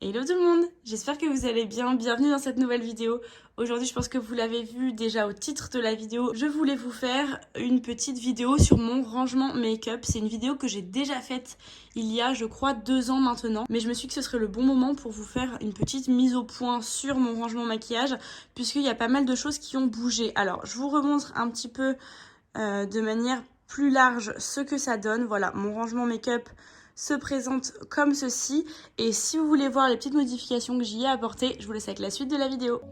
Hello tout le monde, j'espère que vous allez bien, bienvenue dans cette nouvelle vidéo. Aujourd'hui je pense que vous l'avez vu déjà au titre de la vidéo, je voulais vous faire une petite vidéo sur mon rangement make-up. C'est une vidéo que j'ai déjà faite il y a je crois 2 ans maintenant, mais je me suis dit que ce serait le bon moment pour vous faire une petite mise au point sur mon rangement maquillage puisqu'il y a pas mal de choses qui ont bougé. Alors je vous remontre un petit peu de manière plus large ce que ça donne. Voilà, mon rangement make-up se présente comme ceci. Et si vous voulez voir les petites modifications que j'y ai apportées, je vous laisse avec la suite de la vidéo.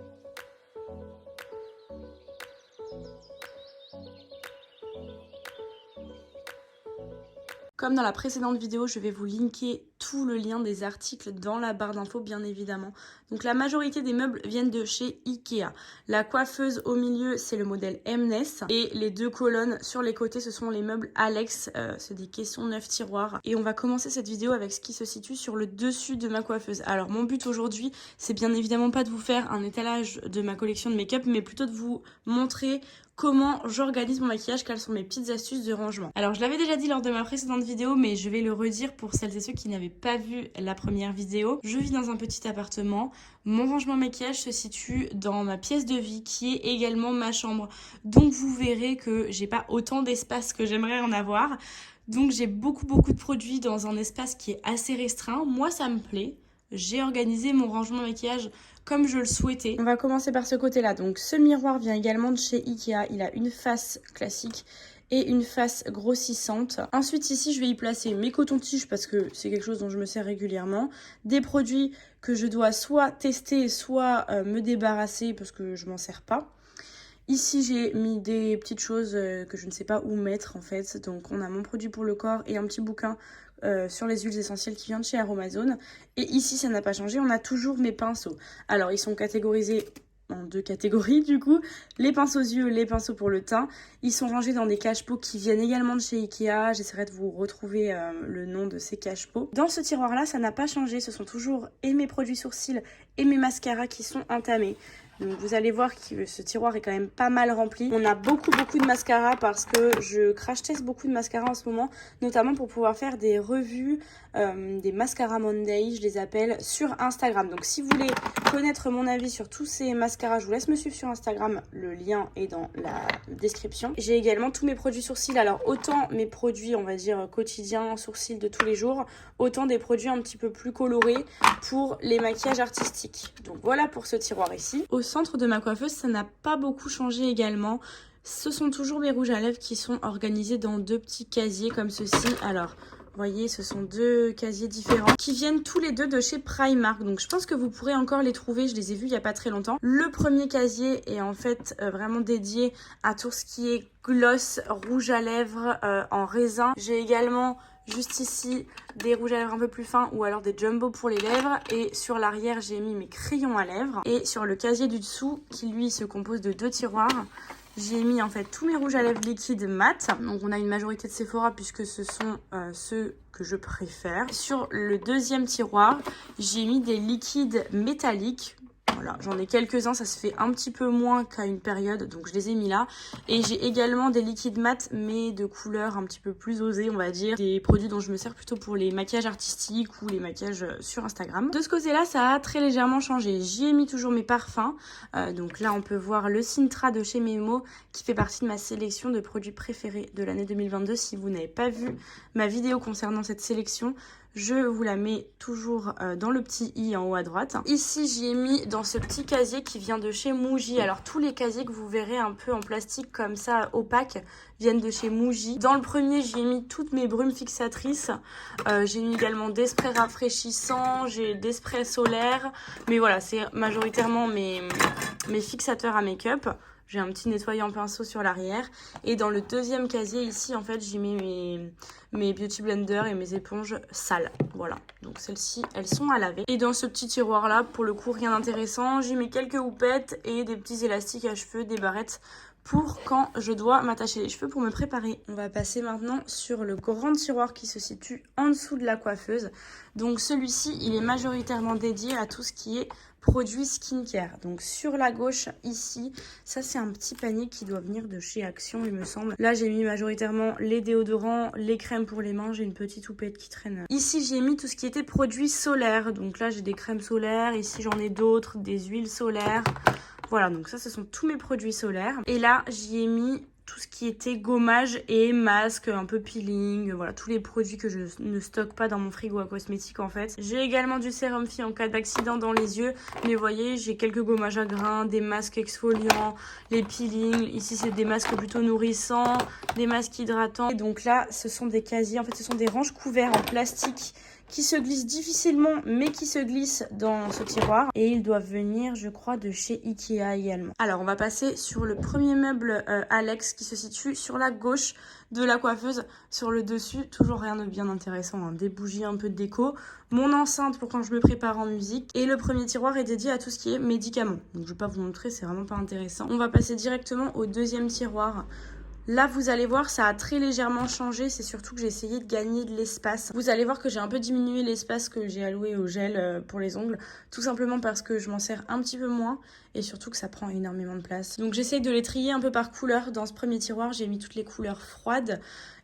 Comme dans la précédente vidéo, je vais vous linker tout le lien des articles dans la barre d'infos, bien évidemment. Donc la majorité des meubles viennent de chez Ikea. La coiffeuse au milieu, c'est le modèle Mness. Et les deux colonnes sur les côtés, ce sont les meubles Alex. C'est des caissons 9 tiroirs. Et on va commencer cette vidéo avec ce qui se situe sur le dessus de ma coiffeuse. Alors mon but aujourd'hui, c'est bien évidemment pas de vous faire un étalage de ma collection de make-up, mais plutôt de vous montrer comment j'organise mon maquillage, quelles sont mes petites astuces de rangement. Alors je l'avais déjà dit lors de ma précédente vidéo, mais je vais le redire pour celles et ceux qui n'avaient pas vu la première vidéo. Je vis dans un petit appartement, mon rangement maquillage se situe dans ma pièce de vie qui est également ma chambre. Donc vous verrez que j'ai pas autant d'espace que j'aimerais en avoir. Donc j'ai beaucoup de produits dans un espace qui est assez restreint. Moi ça me plaît. J'ai organisé mon rangement maquillage comme je le souhaitais. On va commencer par ce côté-là. Donc ce miroir vient également de chez Ikea. Il a une face classique et une face grossissante. Ensuite ici je vais y placer mes cotons-tiges parce que c'est quelque chose dont je me sers régulièrement. Des produits que je dois soit tester, soit me débarrasser parce que je m'en sers pas. Ici, j'ai mis des petites choses que je ne sais pas où mettre en fait. Donc, on a mon produit pour le corps et un petit bouquin sur les huiles essentielles qui vient de chez Aromazone. Et ici, ça n'a pas changé. On a toujours mes pinceaux. Alors, ils sont catégorisés en 2 catégories du coup. Les pinceaux aux yeux, les pinceaux pour le teint. Ils sont rangés dans des cache-pots qui viennent également de chez Ikea. J'essaierai de vous retrouver le nom de ces cache-pots. Dans ce tiroir-là, ça n'a pas changé. Ce sont toujours et mes produits sourcils et mes mascaras qui sont entamés. Donc vous allez voir que ce tiroir est quand même pas mal rempli. On a beaucoup de mascara parce que je crash teste beaucoup de mascara en ce moment, notamment pour pouvoir faire des revues, des mascara Monday, je les appelle, sur Instagram. Donc si vous voulez connaître mon avis sur tous ces mascaras, je vous laisse me suivre sur Instagram, le lien est dans la description. J'ai également tous mes produits sourcils, alors autant mes produits on va dire quotidiens, sourcils de tous les jours, autant des produits un petit peu plus colorés pour les maquillages artistiques. Donc voilà pour ce tiroir ici. Au centre de ma coiffeuse, ça n'a pas beaucoup changé également. Ce sont toujours mes rouges à lèvres qui sont organisés dans 2 petits casiers comme ceci. Alors, vous voyez, ce sont 2 casiers différents qui viennent tous les 2 de chez Primark. Donc, je pense que vous pourrez encore les trouver. Je les ai vus il n'y a pas très longtemps. Le premier casier est en fait vraiment dédié à tout ce qui est gloss, rouge à lèvres en raisin. J'ai également juste ici des rouges à lèvres un peu plus fins ou alors des jumbo pour les lèvres. Et sur l'arrière, j'ai mis mes crayons à lèvres. Et sur le casier du dessous, qui lui se compose de 2 tiroirs, j'ai mis en fait tous mes rouges à lèvres liquides mat. Donc on a une majorité de Sephora puisque ce sont ceux que je préfère. Sur le deuxième tiroir, j'ai mis des liquides métalliques. Voilà, j'en ai quelques-uns, ça se fait un petit peu moins qu'à une période, donc je les ai mis là. Et j'ai également des liquides mat, mais de couleurs un petit peu plus osées, on va dire. Des produits dont je me sers plutôt pour les maquillages artistiques ou les maquillages sur Instagram. De ce côté-là, ça a très légèrement changé. J'y ai mis toujours mes parfums. Donc là, on peut voir le Sintra de chez Memo, qui fait partie de ma sélection de produits préférés de l'année 2022. Si vous n'avez pas vu ma vidéo concernant cette sélection, je vous la mets toujours dans le petit i en haut à droite. Ici, j'y ai mis dans ce petit casier qui vient de chez Muji. Alors, tous les casiers que vous verrez un peu en plastique comme ça, opaque, viennent de chez Muji. Dans le premier, j'y ai mis toutes mes brumes fixatrices. J'ai mis également des sprays rafraîchissants, j'ai des sprays solaires. Mais voilà, c'est majoritairement mes fixateurs à make-up. J'ai un petit nettoyant pinceau sur l'arrière. Et dans le deuxième casier ici, en fait, j'y mets mes beauty blenders et mes éponges sales. Voilà. Donc celles-ci, elles sont à laver. Et dans ce petit tiroir-là, pour le coup, rien d'intéressant. J'y mets quelques houpettes et des petits élastiques à cheveux, des barrettes pour quand je dois m'attacher les cheveux pour me préparer. On va passer maintenant sur le grand tiroir qui se situe en dessous de la coiffeuse. Donc celui-ci, il est majoritairement dédié à tout ce qui est produits skincare. Donc sur la gauche ici, ça c'est un petit panier qui doit venir de chez Action il me semble. Là j'ai mis majoritairement les déodorants, les crèmes pour les mains, j'ai une petite houppette qui traîne. Ici j'ai mis tout ce qui était produits solaires. Donc là j'ai des crèmes solaires, ici j'en ai d'autres, des huiles solaires. Voilà, donc ça ce sont tous mes produits solaires. Et là j'y ai mis tout ce qui était gommage et masque, un peu peeling, voilà, tous les produits que je ne stocke pas dans mon frigo à cosmétiques en fait. J'ai également du sérum Phi en cas d'accident dans les yeux, mais vous voyez, j'ai quelques gommages à grains, des masques exfoliants, les peelings, ici c'est des masques plutôt nourrissants, des masques hydratants. Et donc là, ce sont des casiers, en fait ce sont des ranges couverts en plastique qui se glissent difficilement mais qui se glissent dans ce tiroir et ils doivent venir je crois de chez Ikea également. Alors on va passer sur le premier meuble Alex qui se situe sur la gauche de la coiffeuse. Sur le dessus, toujours rien de bien intéressant, hein. Des bougies, un peu de déco, mon enceinte pour quand je me prépare en musique et le premier tiroir est dédié à tout ce qui est médicaments. Donc je vais pas vous montrer, c'est vraiment pas intéressant. On va passer directement au deuxième tiroir. Là, vous allez voir, ça a très légèrement changé. C'est surtout que j'ai essayé de gagner de l'espace. Vous allez voir que j'ai un peu diminué l'espace que j'ai alloué au gel pour les ongles. Tout simplement parce que je m'en sers un petit peu moins. Et surtout que ça prend énormément de place. Donc j'essaye de les trier un peu par couleur. Dans ce premier tiroir, j'ai mis toutes les couleurs froides.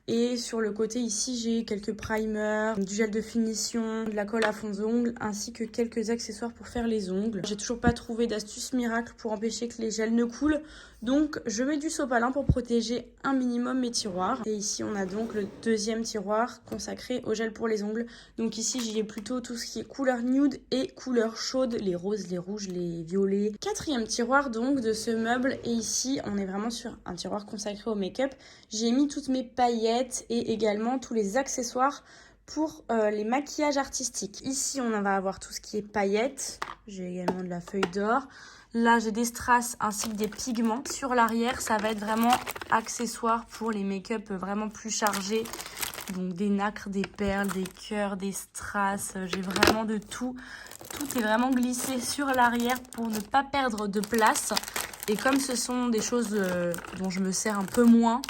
Et sur le côté ici, j'ai quelques primers, du gel de finition, de la colle à fond d'ongles, ainsi que quelques accessoires pour faire les ongles. J'ai toujours pas trouvé d'astuce miracle pour empêcher que les gels ne coulent. Donc je mets du sopalin pour protéger un minimum mes tiroirs. Et ici on a donc le deuxième tiroir consacré au gel pour les ongles. Donc ici j'y ai plutôt tout ce qui est couleur nude et couleur chaude, les roses, les rouges, les violets. Quatrième tiroir donc de ce meuble. Et ici on est vraiment sur un tiroir consacré au make-up. J'ai mis toutes mes paillettes et également tous les accessoires pour les maquillages artistiques. Ici on va avoir tout ce qui est paillettes. J'ai également de la feuille d'or. Là, j'ai des strass ainsi que des pigments. Sur l'arrière, ça va être vraiment accessoires pour les make-up vraiment plus chargés. Donc des nacres, des perles, des cœurs, des strass. J'ai vraiment de tout. Tout est vraiment glissé sur l'arrière pour ne pas perdre de place. Et comme ce sont des choses dont je me sers un peu moins,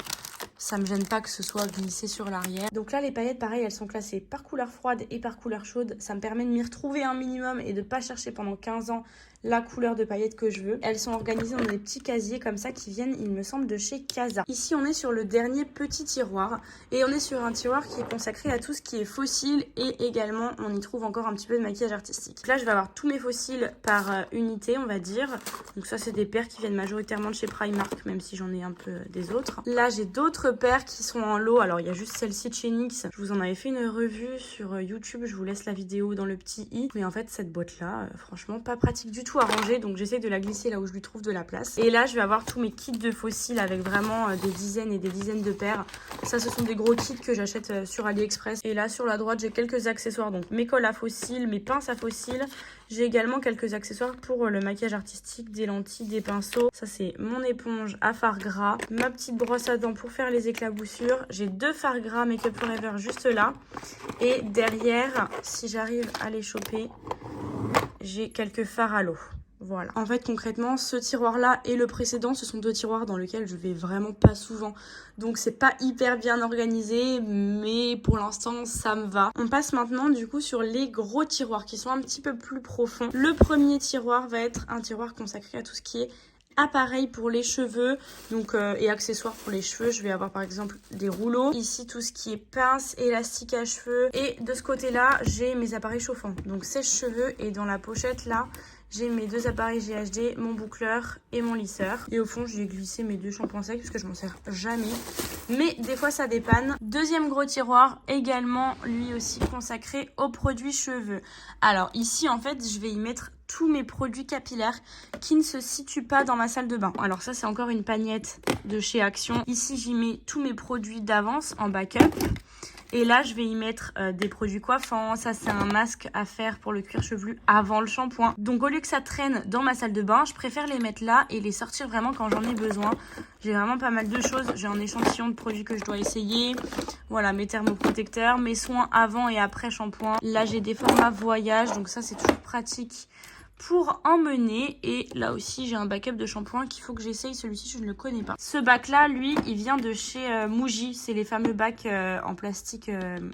ça me gêne pas que ce soit glissé sur l'arrière. Donc là, les paillettes, pareil, elles sont classées par couleur froide et par couleur chaude. Ça me permet de m'y retrouver un minimum et de pas chercher pendant 15 ans la couleur de paillettes que je veux. Elles sont organisées dans des petits casiers comme ça qui viennent, il me semble, de chez Casa. Ici, on est sur le dernier petit tiroir et on est sur un tiroir qui est consacré à tout ce qui est fossiles et également, on y trouve encore un petit peu de maquillage artistique. Donc là, je vais avoir tous mes fossiles par unité, on va dire. Donc ça, c'est des paires qui viennent majoritairement de chez Primark, même si j'en ai un peu des autres. Là, j'ai d'autres paires qui sont en lot. Alors, il y a juste celle-ci de chez NYX. Je vous en avais fait une revue sur YouTube. Je vous laisse la vidéo dans le petit i. Mais en fait, cette boîte-là, franchement, pas pratique du tout à ranger. Donc, j'essaie de la glisser là où je lui trouve de la place. Et là, je vais avoir tous mes kits de fossiles avec vraiment des dizaines et des dizaines de paires. Ça, ce sont des gros kits que j'achète sur AliExpress. Et là, sur la droite, j'ai quelques accessoires. Donc, mes colles à fossiles, mes pinces à fossiles. J'ai également quelques accessoires pour le maquillage artistique, des lentilles, des pinceaux. Ça, c'est mon éponge à fard gras. Ma petite brosse à dents pour faire les éclaboussures. J'ai 2 fards gras Make Up Forever juste là. Et derrière, si j'arrive à les choper, j'ai quelques fards à l'eau. Voilà. En fait, concrètement, ce tiroir-là et le précédent, ce sont 2 tiroirs dans lesquels je vais vraiment pas souvent. Donc, c'est pas hyper bien organisé, mais pour l'instant, ça me va. On passe maintenant, du coup, sur les gros tiroirs qui sont un petit peu plus profonds. Le premier tiroir va être un tiroir consacré à tout ce qui est appareil pour les cheveux donc et accessoires pour les cheveux. Je vais avoir par exemple des rouleaux, ici tout ce qui est pince, élastique à cheveux, et de ce côté là j'ai mes appareils chauffants, donc sèche-cheveux, et dans la pochette là j'ai mes 2 appareils GHD, mon boucleur et mon lisseur. Et au fond, j'ai glissé mes 2 shampoings secs parce que je m'en sers jamais. Mais des fois, ça dépanne. Deuxième gros tiroir, également lui aussi consacré aux produits cheveux. Alors ici, en fait, je vais y mettre tous mes produits capillaires qui ne se situent pas dans ma salle de bain. Alors ça, c'est encore une pagnette de chez Action. Ici, j'y mets tous mes produits d'avance en backup. Et là, je vais y mettre des produits coiffants. Ça, c'est un masque à faire pour le cuir chevelu avant le shampoing. Donc, au lieu que ça traîne dans ma salle de bain, je préfère les mettre là et les sortir vraiment quand j'en ai besoin. J'ai vraiment pas mal de choses. J'ai un échantillon de produits que je dois essayer. Voilà, mes thermoprotecteurs, mes soins avant et après shampoing. Là, j'ai des formats voyage. Donc ça, c'est toujours pratique pour emmener. Et là aussi j'ai un backup de shampoing qu'il faut que j'essaye, celui-ci je ne le connais pas. Ce bac là lui il vient de chez Muji, c'est les fameux bacs en plastique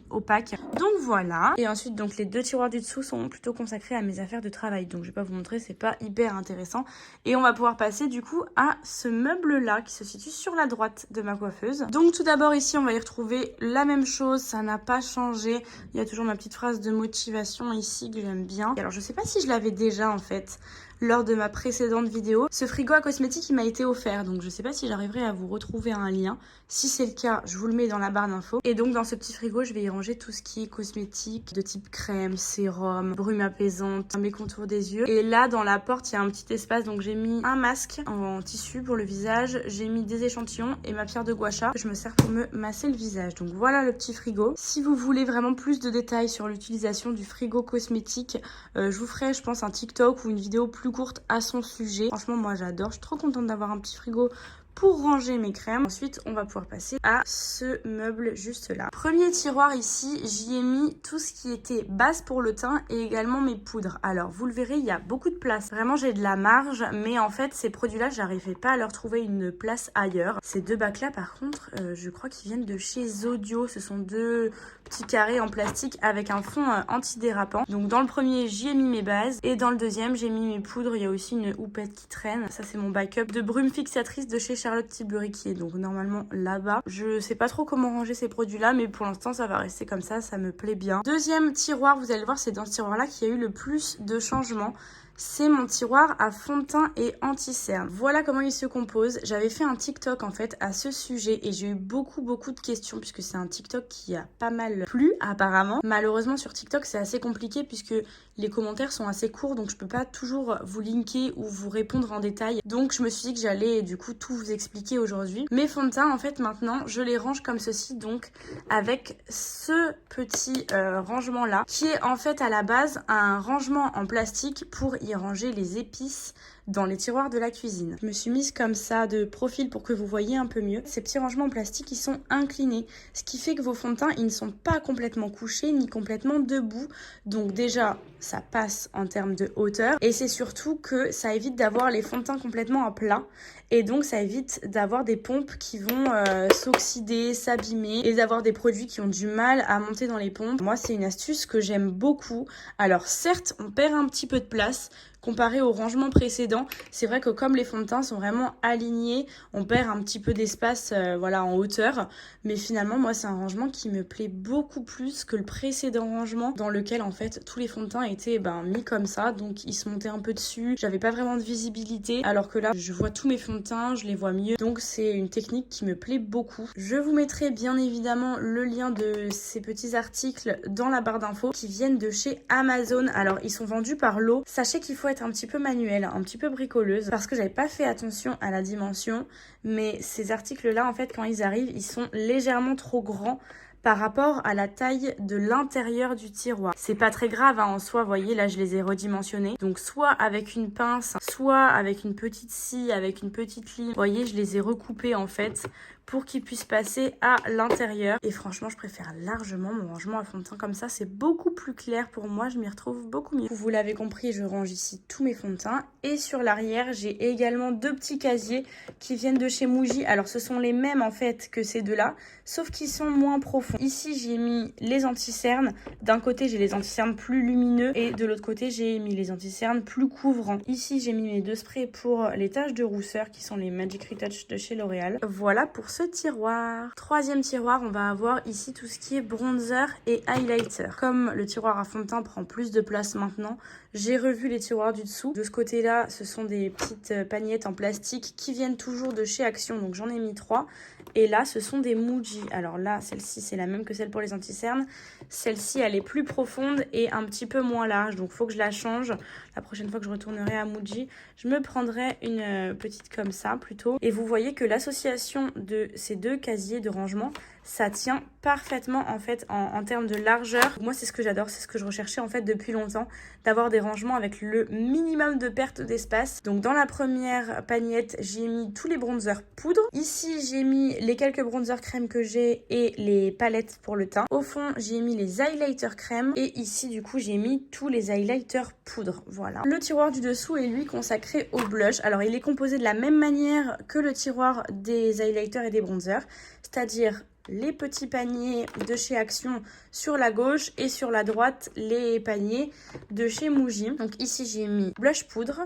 opaque. Donc voilà. Et ensuite donc les deux tiroirs du dessous sont plutôt consacrés à mes affaires de travail, donc je vais pas vous montrer, c'est pas hyper intéressant. Et on va pouvoir passer du coup à ce meuble là qui se situe sur la droite de ma coiffeuse. Donc tout d'abord ici on va y retrouver la même chose, ça n'a pas changé, il y a toujours ma petite phrase de motivation ici que j'aime bien. Alors je sais pas si je l'avais déjà en fait lors de ma précédente vidéo. Ce frigo à cosmétiques il m'a été offert, donc je sais pas si j'arriverai à vous retrouver un lien. Si c'est le cas, je vous le mets dans la barre d'infos. Et donc dans ce petit frigo, je vais y ranger tout ce qui est cosmétique de type crème, sérum, brume apaisante, mes contours des yeux. Et là dans la porte, il y a un petit espace, donc j'ai mis un masque en tissu pour le visage, j'ai mis des échantillons et ma pierre de gua sha que je me sers pour me masser le visage. Donc voilà le petit frigo. Si vous voulez vraiment plus de détails sur l'utilisation du frigo cosmétique, je vous ferai je pense un TikTok ou une vidéo plus courte à son sujet. Franchement moi j'adore, je suis trop contente d'avoir un petit frigo pour ranger mes crèmes. Ensuite on va pouvoir passer à ce meuble juste là. Premier tiroir ici, j'y ai mis tout ce qui était base pour le teint et également mes poudres. Alors vous le verrez, il y a beaucoup de place, vraiment j'ai de la marge, mais en fait ces produits là j'arrivais pas à leur trouver une place ailleurs. Ces deux bacs là par contre je crois qu'ils viennent de chez Zodio, ce sont deux petits carrés en plastique avec un fond antidérapant. Donc dans le premier j'y ai mis mes bases et dans le deuxième j'ai mis mes poudres. Il y a aussi une houppette qui traîne, ça c'est mon backup de brume fixatrice de chez Charlotte Tilbury qui est donc normalement là-bas. Je sais pas trop comment ranger ces produits là, mais pour l'instant ça va rester comme ça me plaît bien. Deuxième tiroir, vous allez le voir, c'est dans ce tiroir là qu'il y a eu le plus de changements. C'est mon tiroir à fond de teint et anti-cerne. Voilà comment il se compose. J'avais fait un TikTok en fait à ce sujet et j'ai eu beaucoup de questions puisque c'est un TikTok qui a pas mal plu apparemment. Malheureusement sur TikTok c'est assez compliqué puisque les commentaires sont assez courts, donc je peux pas toujours vous linker ou vous répondre en détail. Donc je me suis dit que j'allais du coup tout vous expliquer aujourd'hui. Mes fonds de teint en fait maintenant je les range comme ceci, donc avec ce petit rangement là qui est en fait à la base un rangement en plastique pour y ranger les épices dans les tiroirs de la cuisine. Je me suis mise comme ça de profil pour que vous voyez un peu mieux. Ces petits rangements en plastique, ils sont inclinés, ce qui fait que vos fonds de teint, ils ne sont pas complètement couchés ni complètement debout. Donc déjà, ça passe en termes de hauteur et c'est surtout que ça évite d'avoir les fonds de teint complètement à plat et donc ça évite d'avoir des pompes qui vont s'oxyder, s'abîmer et d'avoir des produits qui ont du mal à monter dans les pompes. Moi, c'est une astuce que j'aime beaucoup. Alors certes, on perd un petit peu de place comparé au rangement précédent. C'est vrai que comme les fonds de teint sont vraiment alignés, on perd un petit peu d'espace voilà, en hauteur. Mais finalement, moi, c'est un rangement qui me plaît beaucoup plus que le précédent rangement dans lequel, en fait, tous les fonds de teint étaient mis comme ça. Donc, ils se montaient un peu dessus. J'avais pas vraiment de visibilité. Alors que là, je vois tous mes fonds de teint, je les vois mieux. Donc, c'est une technique qui me plaît beaucoup. Je vous mettrai bien évidemment le lien de ces petits articles dans la barre d'infos qui viennent de chez Amazon. Alors, ils sont vendus par lot. Sachez qu'il faut être un petit peu manuelle, un petit peu bricoleuse parce que j'avais pas fait attention à la dimension, mais ces articles là en fait quand ils arrivent ils sont légèrement trop grands par rapport à la taille de l'intérieur du tiroir. C'est pas très grave en soi, vous voyez là je les ai redimensionnés, donc soit avec une pince, soit avec une petite scie, avec une petite ligne, vous voyez je les ai recoupés en fait pour qu'ils puissent passer à l'intérieur. Et franchement, je préfère largement mon rangement à fond de teint comme ça. C'est beaucoup plus clair pour moi, je m'y retrouve beaucoup mieux. Vous l'avez compris, je range ici tous mes fonds de teint. Et sur l'arrière, j'ai également deux petits casiers qui viennent de chez Muji. Alors, ce sont les mêmes en fait que ces deux-là, sauf qu'ils sont moins profonds. Ici, j'ai mis les anti-cernes. D'un côté, j'ai les anti-cernes plus lumineux et de l'autre côté, j'ai mis les anti-cernes plus couvrants. Ici, j'ai mis mes deux sprays pour les taches de rousseur qui sont les Magic Retouch de chez L'Oréal. Voilà pour ce tiroir. Troisième tiroir, on va avoir ici tout ce qui est bronzer et highlighter. Comme le tiroir à fond de teint prend plus de place maintenant, j'ai revu les tiroirs du dessous. De ce côté-là, ce sont des petites pagnettes en plastique qui viennent toujours de chez Action, donc j'en ai mis 3. Et là, ce sont des Muji. Alors là, celle-ci, c'est la même que celle pour les anti-cernes. Celle-ci, elle est plus profonde et un petit peu moins large, donc il faut que je la change. La prochaine fois que je retournerai à Muji, je me prendrai une petite comme ça plutôt. Et vous voyez que l'association de ces deux casiers de rangement, ça tient parfaitement en fait en termes de largeur. Moi, c'est ce que j'adore, c'est ce que je recherchais en fait depuis longtemps, d'avoir des rangements avec le minimum de perte d'espace. Donc dans la première pagnette, j'ai mis tous les bronzers poudre. Ici, j'ai mis les quelques bronzers crème que j'ai et les palettes pour le teint. Au fond, j'ai mis les highlighters crème et ici, du coup, j'ai mis tous les highlighters poudre. voilà. Le tiroir du dessous est lui consacré au blush. Alors il est composé de la même manière que le tiroir des highlighters et des bronzers, c'est-à-dire les petits paniers de chez Action sur la gauche et sur la droite les paniers de chez Muji. Donc ici j'ai mis blush poudre.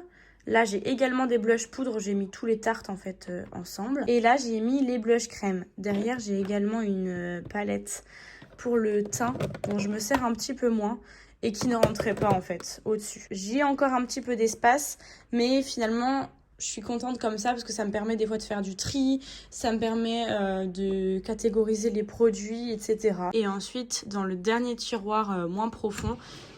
Là, j'ai également des blush poudre. J'ai mis tous les tartes en fait ensemble. Et là, j'ai mis les blush crème. Derrière, j'ai également une palette pour le teint dont je me sers un petit peu moins et qui ne rentrait pas en fait au-dessus. J'ai encore un petit peu d'espace, mais finalement, je suis contente comme ça parce que ça me permet des fois de faire du tri, ça me permet de catégoriser les produits, etc. Et ensuite, dans le dernier tiroir moins profond,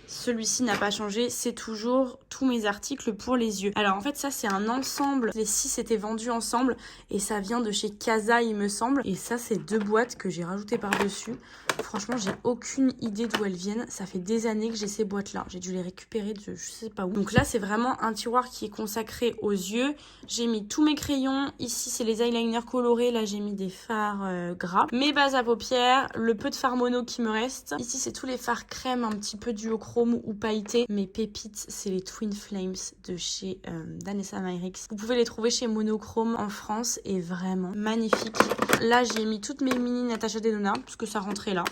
celui-ci n'a pas changé, c'est toujours tous mes articles pour les yeux. Alors en fait ça c'est un ensemble, les 6 étaient vendus ensemble et ça vient de chez Casa il me semble. Et ça c'est 2 boîtes que j'ai rajoutées par-dessus. Franchement j'ai aucune idée d'où elles viennent, ça fait des années que j'ai ces boîtes là, j'ai dû les récupérer de je sais pas où. Donc là c'est vraiment un tiroir qui est consacré aux yeux. J'ai mis tous mes crayons, ici c'est les eyeliners colorés, là j'ai mis des fards gras, mes bases à paupières, le peu de fard mono qui me reste. Ici c'est tous les fards crème un petit peu duochrome ou pailleté. Mes pépites, c'est les Twin Flames de chez Danessa Myricks. Vous pouvez les trouver chez Monochrome en France et vraiment magnifique. Là, j'ai mis toutes mes mini Natasha Denona parce que ça rentrait là.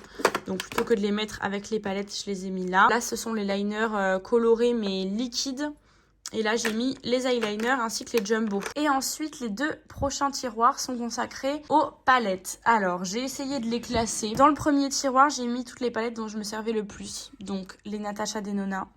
Donc plutôt que de les mettre avec les palettes, je les ai mis là. Là, ce sont les liners colorés mais liquides. Et là, j'ai mis les eyeliners ainsi que les jumbo. Et ensuite, les 2 prochains tiroirs sont consacrés aux palettes. Alors, j'ai essayé de les classer. Dans le premier tiroir, j'ai mis toutes les palettes dont je me servais le plus. Donc, les Natasha Denona,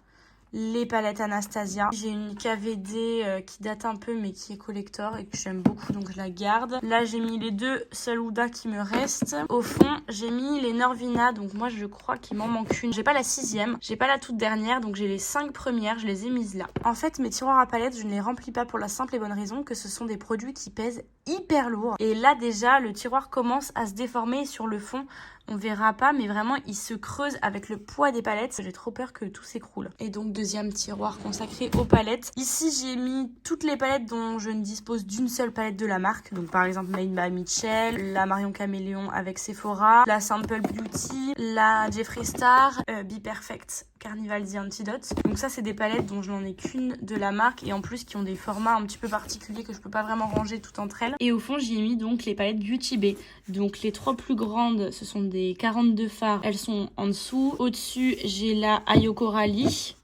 les palettes Anastasia. J'ai une KVD qui date un peu mais qui est collector et que j'aime beaucoup donc je la garde. Là j'ai mis les 2 Saluda qui me restent. Au fond j'ai mis les Norvina, donc moi je crois qu'il m'en manque une. J'ai pas la 6e, j'ai pas la toute dernière, donc j'ai les 5 premières, je les ai mises là. En fait mes tiroirs à palettes je ne les remplis pas pour la simple et bonne raison que ce sont des produits qui pèsent hyper lourd. Et là déjà le tiroir commence à se déformer sur le fond. On verra pas, mais vraiment, il se creuse avec le poids des palettes. J'ai trop peur que tout s'écroule. Et donc, deuxième tiroir consacré aux palettes. Ici, j'ai mis toutes les palettes dont je ne dispose d'une seule palette de la marque. Donc, par exemple, Made by Mitchell, la Marion Caméléon avec Sephora, la Simple Beauty, la Jeffree Star, Be Perfect, Carnival The Antidote. Donc ça, c'est des palettes dont je n'en ai qu'une de la marque et en plus qui ont des formats un petit peu particuliers que je peux pas vraiment ranger tout entre elles. Et au fond, j'y ai mis donc les palettes Beauty Bay. Donc les 3 plus grandes, ce sont des 42 fards. Elles sont en dessous. Au-dessus, j'ai la Ayoko Rally.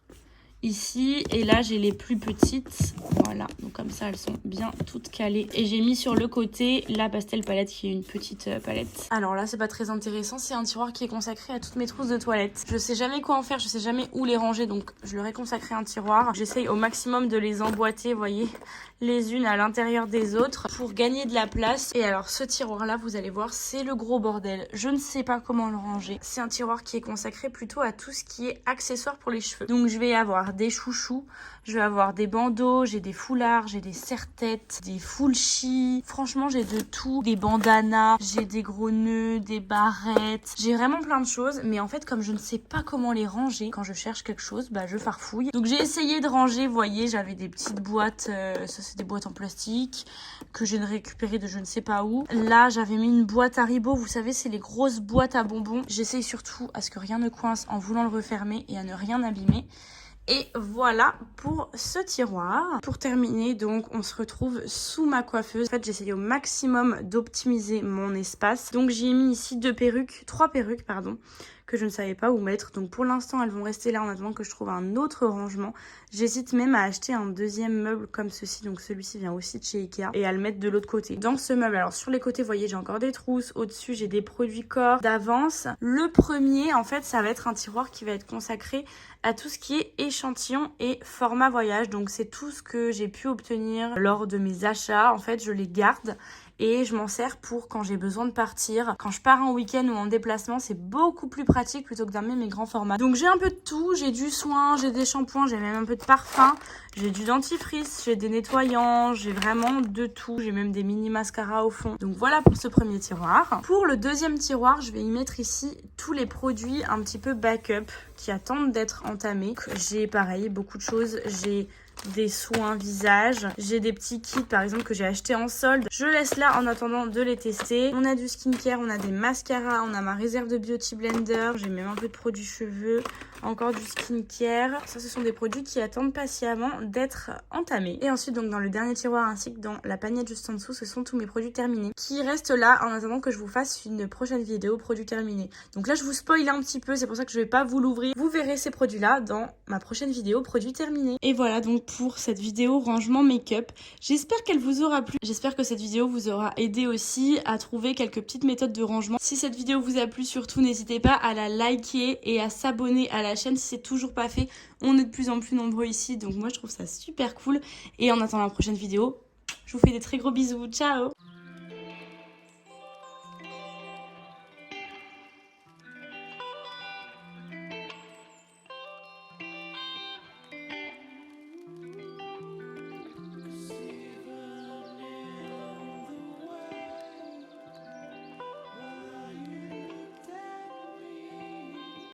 Ici et là j'ai les plus petites, voilà, donc comme ça elles sont bien toutes calées. Et j'ai mis sur le côté la Pastel Palette qui est une petite palette. Alors là c'est pas très intéressant, c'est un tiroir qui est consacré à toutes mes trousses de toilette. Je sais jamais quoi en faire, je sais jamais où les ranger, donc je leur ai consacré un tiroir. J'essaye au maximum de les emboîter, vous voyez, les unes à l'intérieur des autres pour gagner de la place. Et alors ce tiroir là, vous allez voir, c'est le gros bordel, je ne sais pas comment le ranger. C'est un tiroir qui est consacré plutôt à tout ce qui est accessoires pour les cheveux. Donc je vais avoir des chouchous, je vais avoir des bandeaux, j'ai des foulards, j'ai des serre-têtes, des full-chi, franchement j'ai de tout, des bandanas, j'ai des gros nœuds, des barrettes, j'ai vraiment plein de choses, mais en fait comme je ne sais pas comment les ranger, quand je cherche quelque chose, bah je farfouille. Donc j'ai essayé de ranger, vous voyez, j'avais des petites boîtes, ça c'est des boîtes en plastique, que j'ai récupérées de je ne sais pas où. Là j'avais mis une boîte Haribo, vous savez c'est les grosses boîtes à bonbons. J'essaye surtout à ce que rien ne coince en voulant le refermer et à ne rien abîmer. Et voilà pour ce tiroir. Pour terminer, donc, on se retrouve sous ma coiffeuse. En fait, j'ai essayé au maximum d'optimiser mon espace. Donc, j'ai mis ici 3 perruques, pardon, que je ne savais pas où mettre. Donc, pour l'instant, elles vont rester là en attendant que je trouve un autre rangement. J'hésite même à acheter un deuxième meuble comme ceci. Donc, celui-ci vient aussi de chez Ikea. Et à le mettre de l'autre côté. Dans ce meuble, alors sur les côtés, vous voyez, j'ai encore des trousses. Au-dessus, j'ai des produits corps d'avance. Le premier, en fait, ça va être un tiroir qui va être consacré à tout ce qui est échantillon et format voyage. Donc c'est tout ce que j'ai pu obtenir lors de mes achats. En fait, je les garde et je m'en sers pour quand j'ai besoin de partir. Quand je pars en week-end ou en déplacement, c'est beaucoup plus pratique plutôt que d'amener mes grands formats. Donc j'ai un peu de tout, j'ai du soin, j'ai des shampoings, j'ai même un peu de parfum, j'ai du dentifrice, j'ai des nettoyants, j'ai vraiment de tout. J'ai même des mini mascaras au fond. Donc voilà pour ce premier tiroir. Pour le deuxième tiroir, je vais y mettre ici tous les produits un petit peu backup qui attendent d'être entamés. J'ai pareil beaucoup de choses, j'ai des soins visage. J'ai des petits kits par exemple que j'ai acheté en solde. Je laisse là en attendant de les tester. On a du skincare, on a des mascaras, on a ma réserve de Beauty Blender. J'ai même un peu de produits cheveux, encore du skincare. Ça, ce sont des produits qui attendent patiemment d'être entamés. Et ensuite, donc dans le dernier tiroir ainsi que dans la panier juste en dessous, ce sont tous mes produits terminés qui restent là en attendant que je vous fasse une prochaine vidéo produits terminés. Donc là, je vous spoil un petit peu, c'est pour ça que je vais pas vous l'ouvrir. Vous verrez ces produits-là dans ma prochaine vidéo produits terminés. Et voilà donc pour cette vidéo rangement make-up. J'espère qu'elle vous aura plu. J'espère que cette vidéo vous aura aidé aussi à trouver quelques petites méthodes de rangement. Si cette vidéo vous a plu, surtout n'hésitez pas à la liker et à s'abonner à la chaîne si c'est toujours pas fait. On est de plus en plus nombreux ici, donc moi je trouve ça super cool. Et en attendant la prochaine vidéo, je vous fais des très gros bisous. Ciao!